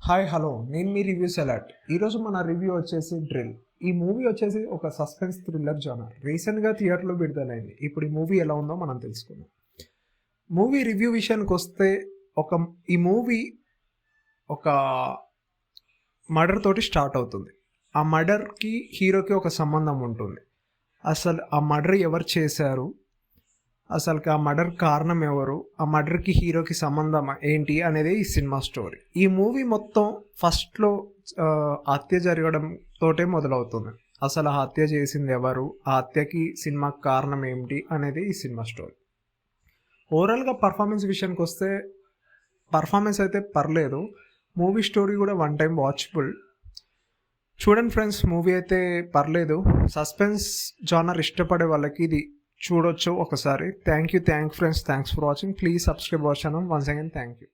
Hi hello నేను మీ reviews alert. ఈరోజు మన రివ్యూ వచ్చేసి డ్రిల్. ఈ మూవీ వచ్చేసి ఒక సస్పెన్స్ థ్రిల్లర్ జోనర్. రీసెంట్గా థియేటర్లో విడుదలైంది. ఇప్పుడు ఈ మూవీ ఎలా ఉందో మనం తెలుసుకుందాం. మూవీ రివ్యూ విషయానికి వస్తే ఈ మూవీ ఒక మర్డర్ తోటి స్టార్ట్ అవుతుంది. ఆ మర్డర్కి హీరోకి ఒక సంబంధం ఉంటుంది. అసలు ఆ మర్డర్ ఎవరు చేశారు, అసలు ఆ మర్డర్ కారణం ఎవరు, ఆ మర్డర్కి హీరోకి సంబంధం ఏంటి అనేది ఈ సినిమా స్టోరీ. ఈ మూవీ మొత్తం ఫస్ట్లో హత్య జరగడం తోటే మొదలవుతుంది. అసలు ఆ హత్య చేసింది ఎవరు, ఆ హత్యకి సినిమాకి కారణం ఏమిటి అనేది ఈ సినిమా స్టోరీ. ఓవరాల్గా పర్ఫార్మెన్స్ విషయానికి వస్తే పర్ఫార్మెన్స్ అయితే పర్లేదు. మూవీ స్టోరీ కూడా వన్ టైం వాచబుల్. చూడండి ఫ్రెండ్స్, మూవీ అయితే పర్లేదు. సస్పెన్స్ జానర్ ఇష్టపడే వాళ్ళకి ఇది చూడొచ్చు ఒకసారి. Thank you friends, thanks for watching. Please subscribe our channel. Once again thank you.